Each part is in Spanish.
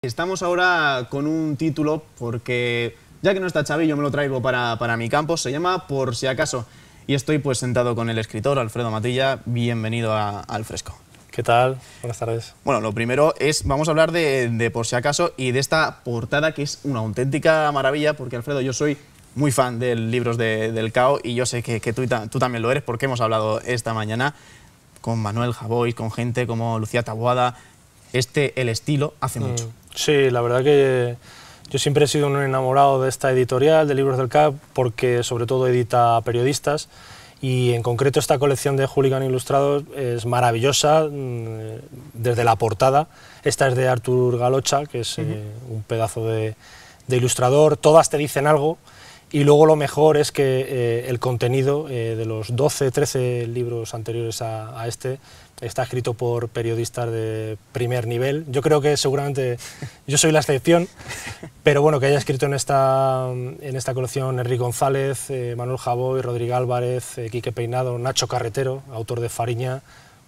Estamos ahora con un título porque, ya que no está Xavi, yo me lo traigo para mi campo. Se llama Por si acaso. Y estoy pues sentado con el escritor Alfredo Matilla. Bienvenido al Fresco. ¿Qué tal? Buenas tardes. Bueno, lo primero es, vamos a hablar de Por si acaso y de esta portada que es una auténtica maravilla, porque Alfredo, yo soy muy fan de libros del Cao y yo sé que tú también lo eres, porque hemos hablado esta mañana con Manuel Javois, con gente como Lucía Taboada. El estilo hace mucho. Sí, la verdad que yo siempre he sido un enamorado de esta editorial, de Libros del Cao, porque sobre todo edita periodistas y en concreto esta colección de Hooligan Ilustrados es maravillosa desde la portada. Esta es de Artur Galocha, que es un pedazo de ilustrador, todas te dicen algo. Y luego lo mejor es que el contenido de los 12, 13 libros anteriores a este está escrito por periodistas de primer nivel. Yo creo que seguramente yo soy la excepción, pero bueno, que haya escrito en esta colección Enrique González, Manuel Javois, Rodrigo Álvarez, Quique Peinado, Nacho Carretero, autor de Fariña,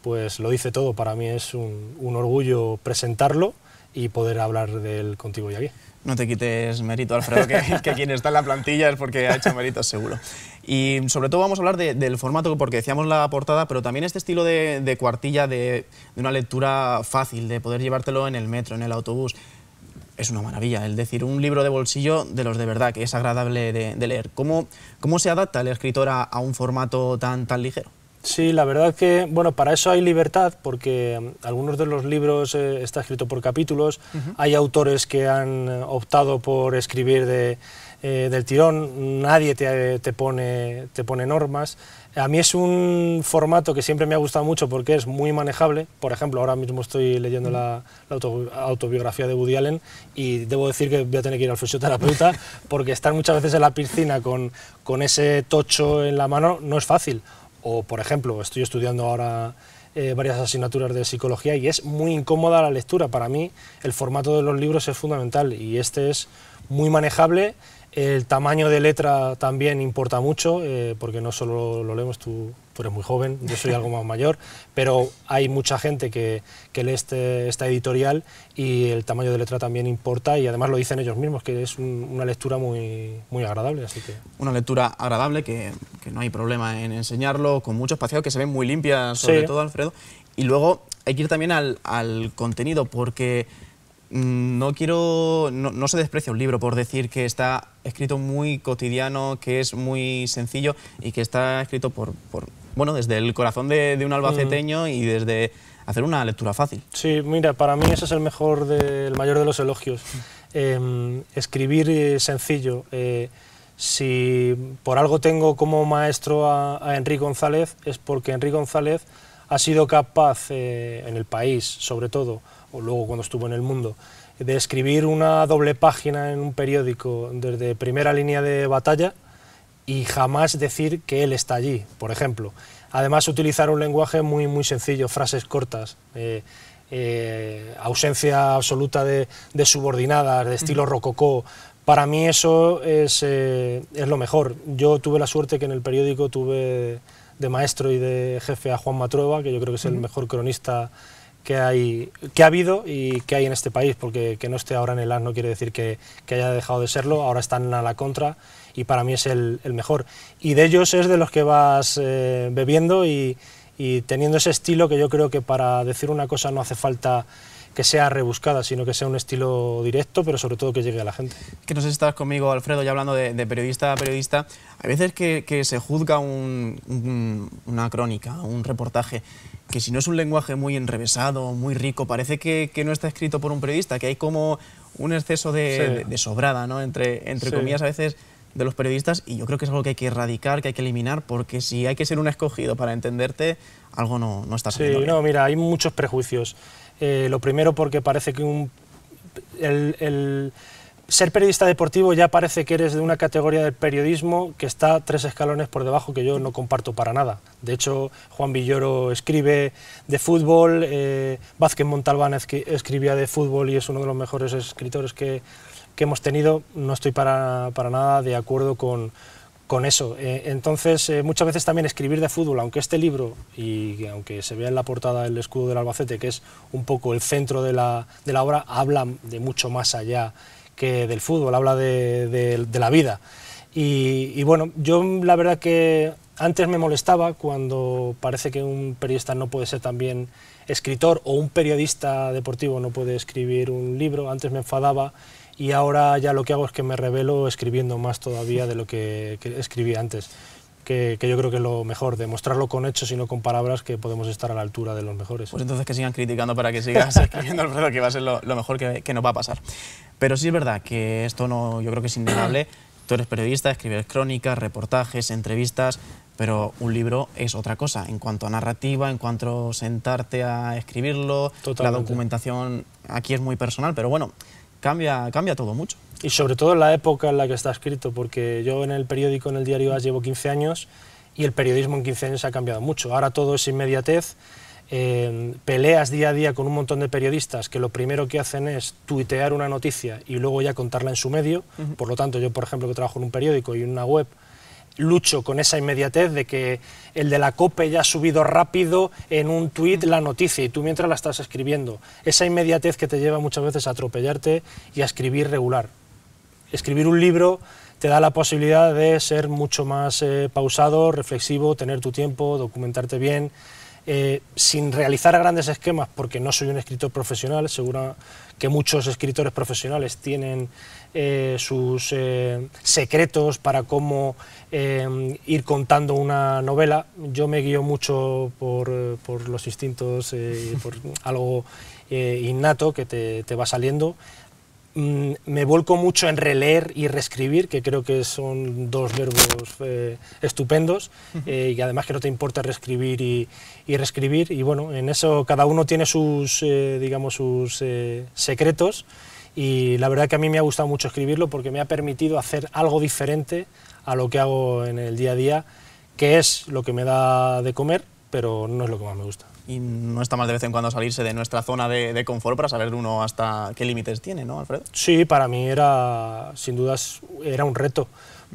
pues lo dice todo. Para mí es un orgullo presentarlo y poder hablar de él contigo y aquí. No te quites mérito, Alfredo, que quien está en la plantilla es porque ha hecho méritos, seguro. Y sobre todo vamos a hablar del formato, porque decíamos la portada, pero también este estilo de cuartilla, de una lectura fácil, de poder llevártelo en el metro, en el autobús. Es una maravilla, es decir, un libro de bolsillo de los de verdad, que es agradable de leer. ¿Cómo se adapta el escritor a un formato tan ligero? Sí, la verdad que, bueno, para eso hay libertad, porque algunos de los libros está escrito por capítulos, hay autores que han optado por escribir del tirón, nadie te pone normas. A mí es un formato que siempre me ha gustado mucho porque es muy manejable. Por ejemplo, ahora mismo estoy leyendo la autobiografía de Woody Allen y debo decir que voy a tener que ir al fisioterapeuta porque estar muchas veces en la piscina con ese tocho en la mano no es fácil. O, por ejemplo, estoy estudiando ahora varias asignaturas de psicología y es muy incómoda la lectura. Para mí el formato de los libros es fundamental y este es muy manejable. El tamaño de letra también importa mucho, porque no solo lo leemos, tú eres muy joven, yo soy algo más mayor, pero hay mucha gente que lee esta editorial y el tamaño de letra también importa y además lo dicen ellos mismos, que es una lectura muy agradable. Así que... Una lectura agradable, que no hay problema en enseñarlo, con mucho espacio, que se ven muy limpias, sobre todo, Alfredo. Y luego hay que ir también al contenido, porque no se desprecia un libro por decir que está escrito muy cotidiano, que es muy sencillo y que está escrito bueno, desde el corazón de un albaceteño y desde hacer una lectura fácil. Sí, mira, para mí ese es el mayor de los elogios. Escribir sencillo. Si por algo tengo como maestro a Enrique González, es porque Enrique González ha sido capaz, en El País sobre todo, o luego cuando estuvo en El Mundo, de escribir una doble página en un periódico desde primera línea de batalla y jamás decir que él está allí, por ejemplo. Además, utilizar un lenguaje muy sencillo, frases cortas, ausencia absoluta de subordinadas, de estilo rococó. Para mí eso es lo mejor. Yo tuve la suerte que en el periódico tuve de maestro y de jefe a Juan Matrueva, que yo creo que es el mejor cronista que ha habido y que hay en este país, porque que no esté ahora en el AS no quiere decir que haya dejado de serlo, ahora están a la contra y para mí es el mejor. Y de ellos es de los que vas bebiendo y teniendo ese estilo que yo creo que para decir una cosa no hace falta que sea rebuscada, sino que sea un estilo directo, pero sobre todo que llegue a la gente. Que no sé si estás conmigo, Alfredo, ya hablando de periodista a periodista, hay veces que se juzga una crónica, un reportaje, que si no es un lenguaje muy enrevesado, muy rico, parece que no está escrito por un periodista, que hay como un exceso de sobrada, ¿no? entre comillas, a veces, de los periodistas, y yo creo que es algo que hay que erradicar, que hay que eliminar, porque si hay que ser un escogido para entenderte, algo no está saliendo bien. No, mira, hay muchos prejuicios. Lo primero porque parece que el ser periodista deportivo ya parece que eres de una categoría del periodismo que está 3 escalones por debajo, que yo no comparto para nada. De hecho, Juan Villoro escribe de fútbol, Vázquez Montalbán escribía de fútbol y es uno de los mejores escritores que hemos tenido. No estoy para nada de acuerdo con con eso. Entonces, muchas veces también escribir de fútbol, aunque este libro, y aunque se vea en la portada el escudo del Albacete, que es un poco el centro de la obra, habla de mucho más allá que del fútbol, habla de la vida. Y bueno, yo la verdad que antes me molestaba cuando parece que un periodista no puede ser también escritor, o un periodista deportivo no puede escribir un libro. Antes me enfadaba, y ahora ya lo que hago es que me revelo escribiendo más todavía de lo que escribía antes, que yo creo que es lo mejor, demostrarlo con hechos y no con palabras, que podemos estar a la altura de los mejores. Pues entonces que sigan criticando para que sigas escribiendo, Alfredo, que va a ser lo mejor que nos va a pasar. Pero sí es verdad que esto no, yo creo que es innegable. Tú eres periodista, escribes crónicas, reportajes, entrevistas, pero un libro es otra cosa, en cuanto a narrativa, en cuanto a sentarte a escribirlo. Totalmente. La documentación aquí es muy personal, pero bueno, cambia todo mucho. Y sobre todo en la época en la que está escrito, porque yo en el periódico, en el diario AS, llevo 15 años, y el periodismo en 15 años ha cambiado mucho. Ahora todo es inmediatez, peleas día a día con un montón de periodistas que lo primero que hacen es tuitear una noticia y luego ya contarla en su medio. Por lo tanto, yo, por ejemplo, que trabajo en un periódico y en una web, lucho con esa inmediatez de que el de la COPE ya ha subido rápido en un tuit la noticia y tú mientras la estás escribiendo. Esa inmediatez que te lleva muchas veces a atropellarte y a escribir regular. Escribir un libro te da la posibilidad de ser mucho más pausado, reflexivo, tener tu tiempo, documentarte bien, sin realizar grandes esquemas, porque no soy un escritor profesional. Seguro que muchos escritores profesionales tienen sus secretos para cómo ir contando una novela. Yo me guío mucho por los instintos, por algo innato que te va saliendo. Me volco mucho en releer y reescribir, que creo que son dos verbos estupendos, y además que no te importa reescribir y reescribir, y bueno, en eso cada uno tiene sus, digamos, sus secretos, y la verdad que a mí me ha gustado mucho escribirlo porque me ha permitido hacer algo diferente a lo que hago en el día a día, que es lo que me da de comer, pero no es lo que más me gusta. Y no está mal de vez en cuando salirse de nuestra zona de confort para saber uno hasta qué límites tiene, ¿no, Alfredo? Sí, para mí era, sin dudas, era un reto,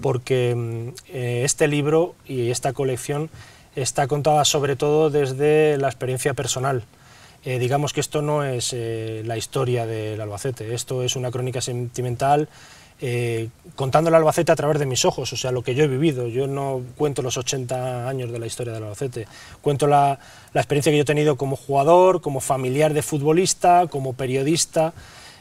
porque este libro y esta colección está contada sobre todo desde la experiencia personal. Digamos que esto no es la historia del Albacete, esto es una crónica sentimental, contando el Albacete a través de mis ojos, o sea, lo que yo he vivido. Yo no cuento los 80 años de la historia del Albacete, cuento la experiencia que yo he tenido como jugador, como familiar de futbolista, como periodista.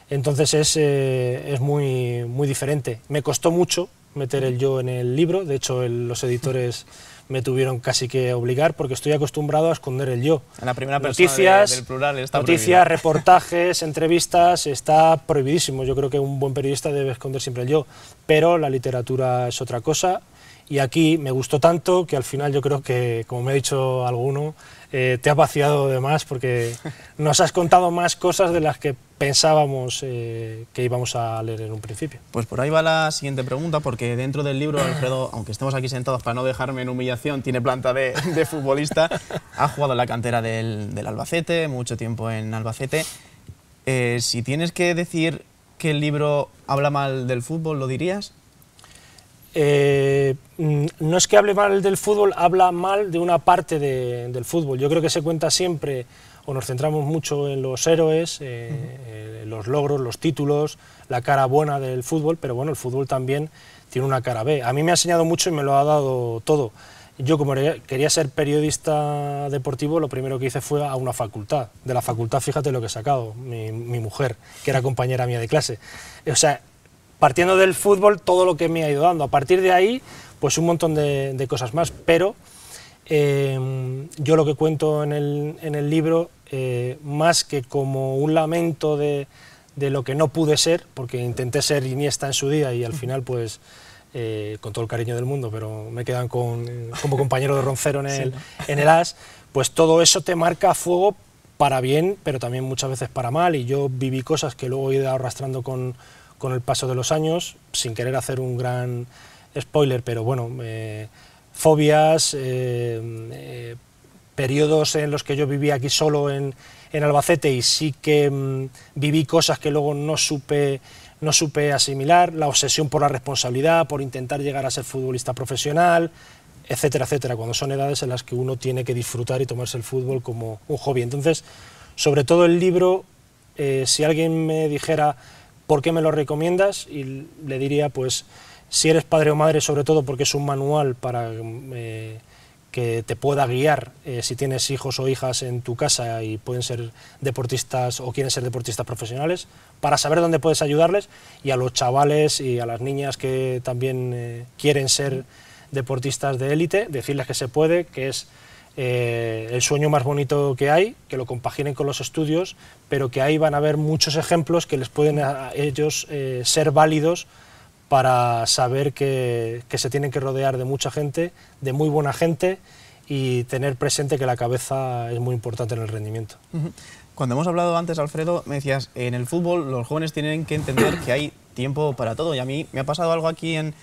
Entonces es muy, muy diferente. Me costó mucho meter el yo en el libro, de hecho los editores me tuvieron casi que obligar, porque estoy acostumbrado a esconder el yo. En la primera persona del plural está noticias, prohibido. Reportajes, entrevistas, está prohibidísimo. Yo creo que un buen periodista debe esconder siempre el yo, pero la literatura es otra cosa, y aquí me gustó tanto que al final yo creo que, como me ha dicho alguno, te has vaciado de más, porque nos has contado más cosas de las que pensábamos que íbamos a leer en un principio. Pues por ahí va la siguiente pregunta, porque dentro del libro, Alfredo, aunque estemos aquí sentados para no dejarme en humillación, tiene planta de futbolista, ha jugado en la cantera del Albacete, mucho tiempo en Albacete. Si tienes que decir que el libro habla mal del fútbol, ¿lo dirías? No es que hable mal del fútbol, habla mal de una parte del fútbol. Yo creo que se cuenta siempre, o nos centramos mucho en los héroes, los logros, los títulos, la cara buena del fútbol, pero bueno, el fútbol también tiene una cara B. A mí me ha enseñado mucho y me lo ha dado todo. Yo, como quería ser periodista deportivo, lo primero que hice fue a una facultad. De la facultad, fíjate lo que he sacado, mi mujer, que era compañera mía de clase. O sea, partiendo del fútbol, todo lo que me ha ido dando. A partir de ahí, pues un montón de cosas más, pero yo lo que cuento en el libro, más que como un lamento de lo que no pude ser, porque intenté ser Iniesta en su día y al final, pues, con todo el cariño del mundo, pero me quedan como compañero de Roncero en el AS, pues todo eso te marca a fuego para bien, pero también muchas veces para mal, y yo viví cosas que luego he ido arrastrando con el paso de los años, sin querer hacer un gran spoiler, pero bueno, fobias, periodos en los que yo vivía aquí solo en en Albacete y sí que viví cosas que luego no supe asimilar, la obsesión por la responsabilidad, por intentar llegar a ser futbolista profesional, etcétera, etcétera, cuando son edades en las que uno tiene que disfrutar y tomarse el fútbol como un hobby. Entonces, sobre todo el libro, si alguien me dijera ¿por qué me lo recomiendas? Y le diría, pues, si eres padre o madre, sobre todo porque es un manual para que te pueda guiar si tienes hijos o hijas en tu casa y pueden ser deportistas o quieren ser deportistas profesionales, para saber dónde puedes ayudarles, y a los chavales y a las niñas que también quieren ser deportistas de élite, decirles que se puede, que es el sueño más bonito que hay, que lo compaginen con los estudios, pero que ahí van a haber muchos ejemplos que les pueden a ellos ser válidos para saber que se tienen que rodear de mucha gente, de muy buena gente, y tener presente que la cabeza es muy importante en el rendimiento. Cuando hemos hablado antes, Alfredo, me decías, en el fútbol los jóvenes tienen que entender que hay tiempo para todo, y a mí me ha pasado algo aquí en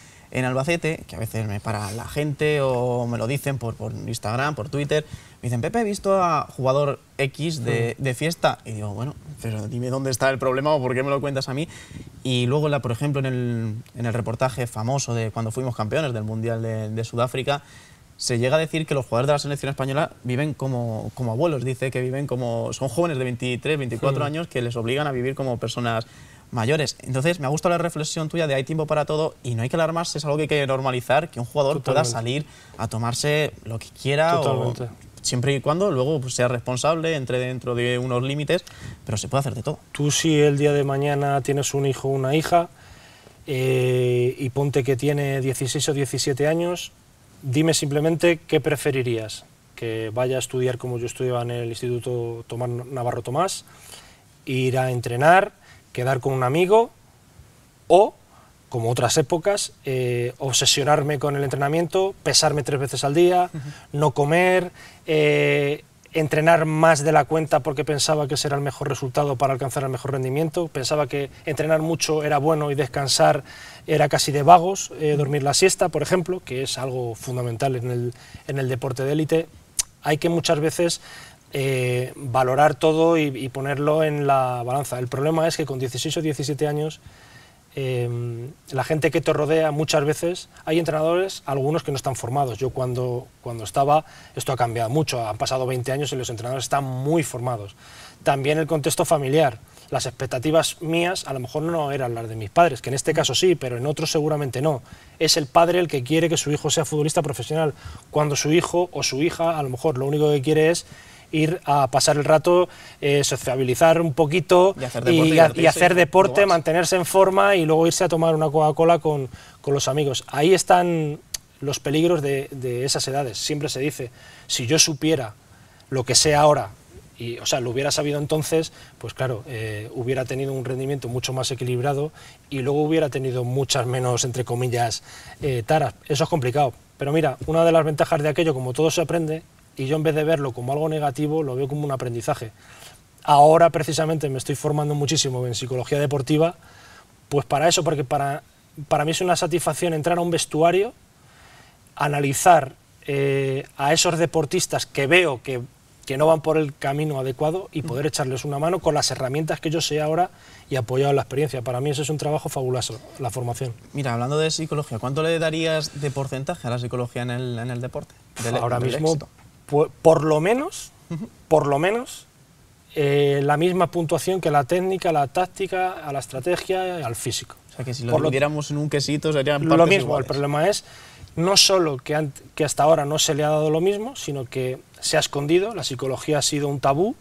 Albacete, que a veces me para la gente o me lo dicen por Instagram, por Twitter, me dicen, Pepe, he visto a jugador X de fiesta, y digo, bueno, pero dime dónde está el problema o por qué me lo cuentas a mí. Y luego, por ejemplo, en el reportaje famoso de cuando fuimos campeones del Mundial de Sudáfrica, se llega a decir que los jugadores de la selección española viven como abuelos, dice que viven son jóvenes de 23, 24 años que les obligan a vivir como personas mayores. Entonces, me ha gustado la reflexión tuya de hay tiempo para todo y no hay que alarmarse, es algo que hay que normalizar, que un jugador pueda salir a tomarse lo que quiera, o, siempre y cuando luego pues, sea responsable, entre dentro de unos límites, pero se puede hacer de todo. Tú, si el día de mañana tienes un hijo o una hija y ponte que tiene 16 o 17 años, dime simplemente qué preferirías, que vaya a estudiar como yo estudiaba en el Instituto Tomás Navarro Tomás, ir a entrenar, quedar con un amigo, o, como otras épocas, obsesionarme con el entrenamiento, pesarme 3 veces al día, no comer, entrenar más de la cuenta porque pensaba que ese era el mejor resultado para alcanzar el mejor rendimiento, pensaba que entrenar mucho era bueno y descansar era casi de vagos, dormir la siesta, por ejemplo, que es algo fundamental en el deporte de élite. Hay que muchas veces valorar todo y ponerlo en la balanza. El problema es que con 16 o 17 años la gente que te rodea muchas veces, hay entrenadores, algunos que no están formados. Yo cuando estaba, esto ha cambiado mucho, han pasado 20 años y los entrenadores están muy formados. También el contexto familiar, las expectativas mías a lo mejor no eran las de mis padres, que en este caso sí, pero en otros seguramente no. Es el padre el que quiere que su hijo sea futbolista profesional, cuando su hijo o su hija a lo mejor lo único que quiere es ir a pasar el rato, sociabilizar un poquito y hacer deporte, mantenerse en forma y luego irse a tomar una Coca-Cola con los amigos. Ahí están los peligros de esas edades. Siempre se dice, si yo supiera lo que sé ahora, o sea, lo hubiera sabido entonces, pues claro, hubiera tenido un rendimiento mucho más equilibrado y luego hubiera tenido muchas menos, entre comillas, taras. Eso es complicado. Pero mira, una de las ventajas de aquello, como todo se aprende, y yo en vez de verlo como algo negativo, lo veo como un aprendizaje. Ahora precisamente me estoy formando muchísimo en psicología deportiva, pues para eso, porque para mí es una satisfacción entrar a un vestuario, analizar a esos deportistas que veo que no van por el camino adecuado y poder echarles una mano con las herramientas que yo sé ahora y apoyado en la experiencia. Para mí eso es un trabajo fabuloso, la formación. Mira, hablando de psicología, ¿cuánto le darías de porcentaje a la psicología en el deporte? Ahora mismo, por lo menos, la misma puntuación que la técnica, la táctica, a la estrategia y al físico. O sea que si lo dividiéramos en un quesito serían partes lo mismo iguales. El problema es no solo que hasta ahora no se le ha dado lo mismo, sino que se ha escondido. La psicología ha sido un tabú,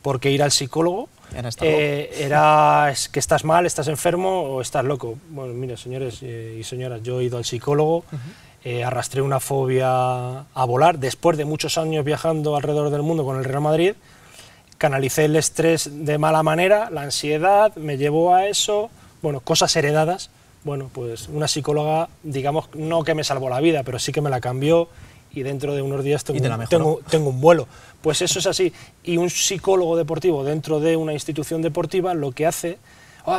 porque ir al psicólogo era es que estás mal, estás enfermo o estás loco. Bueno, mire, señores y señoras, yo he ido al psicólogo, arrastré una fobia a volar, después de muchos años viajando alrededor del mundo con el Real Madrid, canalicé el estrés de mala manera, la ansiedad me llevó a eso, bueno, cosas heredadas. Bueno, pues una psicóloga, digamos, no que me salvó la vida, pero sí que me la cambió y dentro de unos días tengo un vuelo. Pues eso es así. Y un psicólogo deportivo dentro de una institución deportiva lo que hace,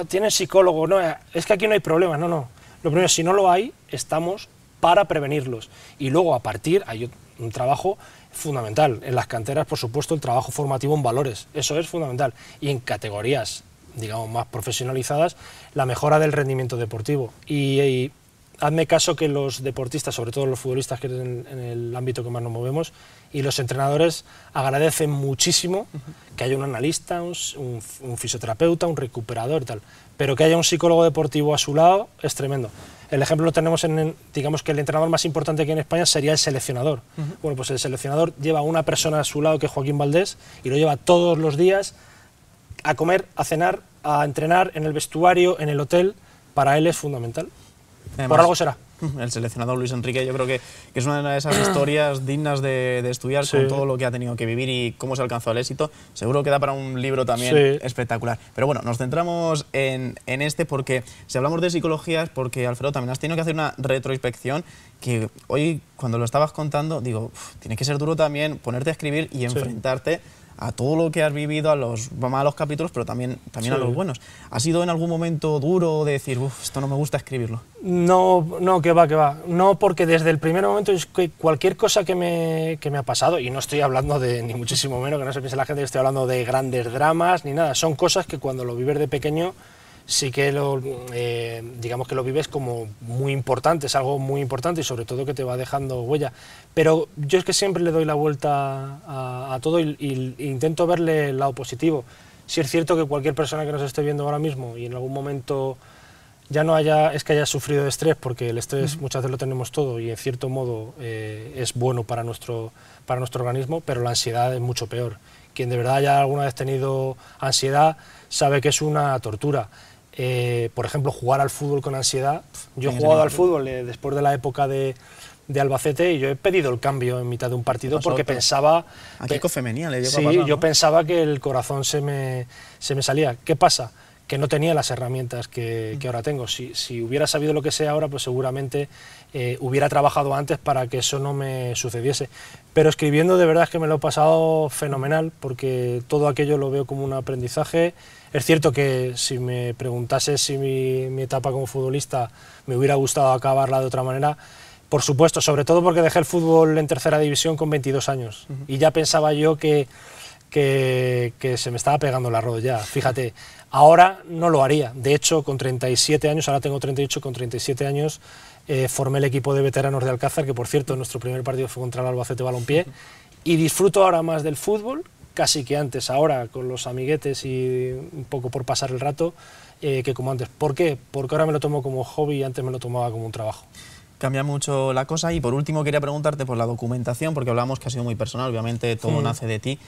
¿tienes psicólogo? No, es que aquí no hay problemas. No. Lo primero, si no lo hay, estamos para prevenirlos. Y luego, a partir, hay un trabajo fundamental. En las canteras, por supuesto, el trabajo formativo en valores, eso es fundamental. Y en categorías, digamos, más profesionalizadas, la mejora del rendimiento deportivo. Y hazme caso que los deportistas, sobre todo los futbolistas, que es en el ámbito que más nos movemos, y los entrenadores agradecen muchísimo que haya un analista, un fisioterapeuta, un recuperador y tal, pero que haya un psicólogo deportivo a su lado es tremendo. El ejemplo lo tenemos digamos que el entrenador más importante aquí en España sería el seleccionador. Bueno, pues el seleccionador lleva a una persona a su lado, que es Joaquín Valdés, y lo lleva todos los días a comer, a cenar, a entrenar en el vestuario, en el hotel. Para él es fundamental. Además, por algo será. El seleccionador Luis Enrique, yo creo que es una de esas historias dignas de estudiar, sí, con todo lo que ha tenido que vivir y cómo se ha alcanzado el éxito. Seguro que da para un libro también, sí, espectacular. Pero bueno, nos centramos en este porque si hablamos de psicología es porque, Alfredo, también has tenido que hacer una retroinspección que hoy, cuando lo estabas contando, digo, tiene que ser duro también ponerte a escribir y enfrentarte a todo lo que has vivido, a los malos capítulos, pero también sí, a los buenos. ¿Ha sido en algún momento duro de decir, esto no me gusta escribirlo? No, que va. No, porque desde el primer momento es que cualquier cosa que me ha pasado, y no estoy hablando de, ni muchísimo menos, que no se piense la gente que estoy hablando de grandes dramas, ni nada, son cosas que cuando lo vives de pequeño, sí que digamos que lo vives como muy importante, es algo muy importante y sobre todo que te va dejando huella. Pero yo es que siempre le doy la vuelta a todo y intento verle el lado positivo. Sí es cierto que cualquier persona que nos esté viendo ahora mismo y en algún momento ya no haya sufrido de estrés, porque el estrés muchas veces lo tenemos todo y en cierto modo es bueno para nuestro organismo, pero la ansiedad es mucho peor. Quien de verdad haya alguna vez tenido ansiedad sabe que es una tortura. Por ejemplo, jugar al fútbol con ansiedad. Yo he jugado al fútbol después de la época de Albacete y yo he pedido el cambio en mitad de un partido porque pensaba... ¿A Kiko Femenía le llegó a pasar, ¿no? Yo pensaba que el corazón se me salía. ¿Qué pasa? Que no tenía las herramientas que ahora tengo. Si hubiera sabido lo que sé ahora, pues seguramente hubiera trabajado antes para que eso no me sucediese. Pero escribiendo de verdad es que me lo he pasado fenomenal, porque todo aquello lo veo como un aprendizaje. Es cierto que si me preguntase si mi etapa como futbolista me hubiera gustado acabarla de otra manera, por supuesto, sobre todo porque dejé el fútbol en tercera división con 22 años y ya pensaba yo que se me estaba pegando el arroz ya, fíjate. Ahora no lo haría, de hecho con 37 años, ahora tengo 38, con 37 años formé el equipo de veteranos de Alcázar, que por cierto nuestro primer partido fue contra el Albacete Balompié, y disfruto ahora más del fútbol casi que antes, ahora con los amiguetes y un poco por pasar el rato, que como antes. ¿Por qué? Porque ahora me lo tomo como hobby y antes me lo tomaba como un trabajo. Cambia mucho la cosa. Y por último quería preguntarte por la documentación, porque hablamos que ha sido muy personal, obviamente todo nace de ti,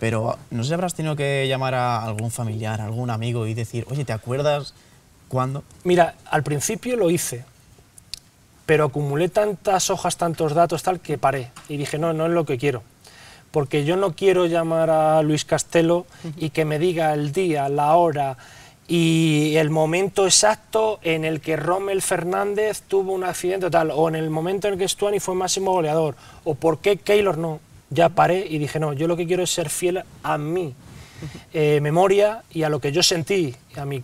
pero no sé si habrás tenido que llamar a algún familiar, a algún amigo y decir, oye, ¿te acuerdas cuándo? Mira, al principio lo hice, pero acumulé tantas hojas, tantos datos, tal, que paré y dije, no es lo que quiero. Porque yo no quiero llamar a Luis Castelo y que me diga el día, la hora y el momento exacto en el que Rommel Fernández tuvo un accidente o tal, o en el momento en el que Stuani fue máximo goleador, o por qué Keylor no. Ya paré y dije, no, yo lo que quiero es ser fiel a mi memoria y a lo que yo sentí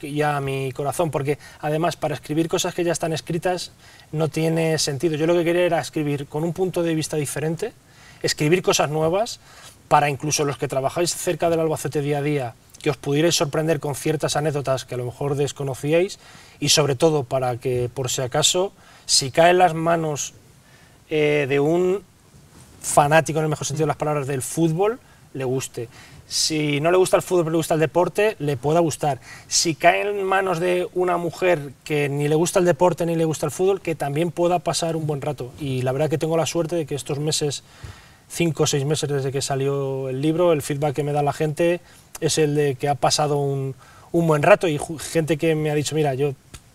y a mi corazón, porque además para escribir cosas que ya están escritas no tiene sentido. Yo lo que quería era escribir con un punto de vista diferente, escribir cosas nuevas, para incluso los que trabajáis cerca del Albacete día a día, que os pudierais sorprender con ciertas anécdotas que a lo mejor desconocíais, y sobre todo para que, por si acaso, si cae en las manos de un fanático, en el mejor sentido de las palabras, del fútbol, le guste. Si no le gusta el fútbol pero le gusta el deporte, le pueda gustar. Si cae en manos de una mujer que ni le gusta el deporte ni le gusta el fútbol, que también pueda pasar un buen rato. Y la verdad que tengo la suerte de que estos meses, 5 o 6 meses desde que salió el libro, el feedback que me da la gente es el de que ha pasado un buen rato, y gente que me ha dicho, mira, yo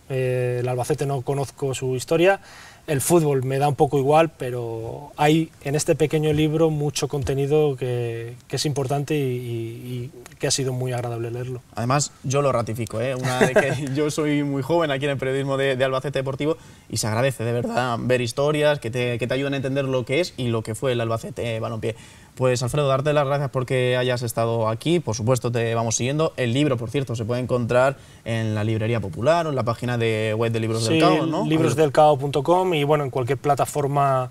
el Albacete no conozco su historia, el fútbol me da un poco igual, pero hay en este pequeño libro mucho contenido que es importante y que ha sido muy agradable leerlo. Además, yo lo ratifico, una de que yo soy muy joven aquí en el periodismo de Albacete Deportivo, y se agradece de verdad ver historias que te ayuden a entender lo que es y lo que fue el Albacete Balompié. Pues Alfredo, darte las gracias porque hayas estado aquí, por supuesto te vamos siguiendo. El libro, por cierto, se puede encontrar en la librería popular o en la página web de Libros del Cao, ¿no? Librosdelcao.com y bueno, en cualquier plataforma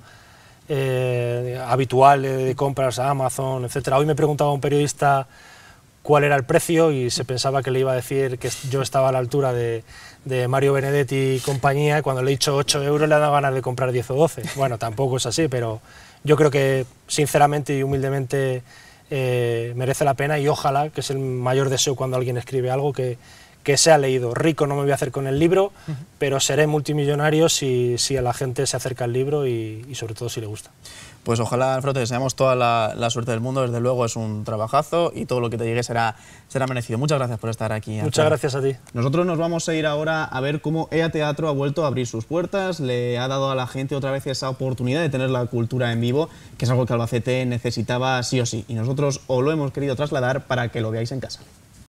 habitual de compras a Amazon, etcétera. Hoy me preguntaba un periodista cuál era el precio y se pensaba que le iba a decir que yo estaba a la altura de Mario Benedetti y compañía, y cuando le he dicho 8 euros le ha dado ganas de comprar 10 o 12. Bueno, tampoco es así, pero yo creo que sinceramente y humildemente merece la pena, y ojalá, que es el mayor deseo cuando alguien escribe algo, que sea leído. Rico no me voy a hacer con el libro, pero seré multimillonario si a la gente se acerca al libro y sobre todo si le gusta. Pues ojalá, Alfredo, te deseamos toda la suerte del mundo. Desde luego es un trabajazo y todo lo que te llegue será merecido. Muchas gracias por estar aquí. Muchas gracias a ti. Nosotros nos vamos a ir ahora a ver cómo EA Teatro ha vuelto a abrir sus puertas, le ha dado a la gente otra vez esa oportunidad de tener la cultura en vivo, que es algo que Albacete necesitaba sí o sí. Y nosotros os lo hemos querido trasladar para que lo veáis en casa.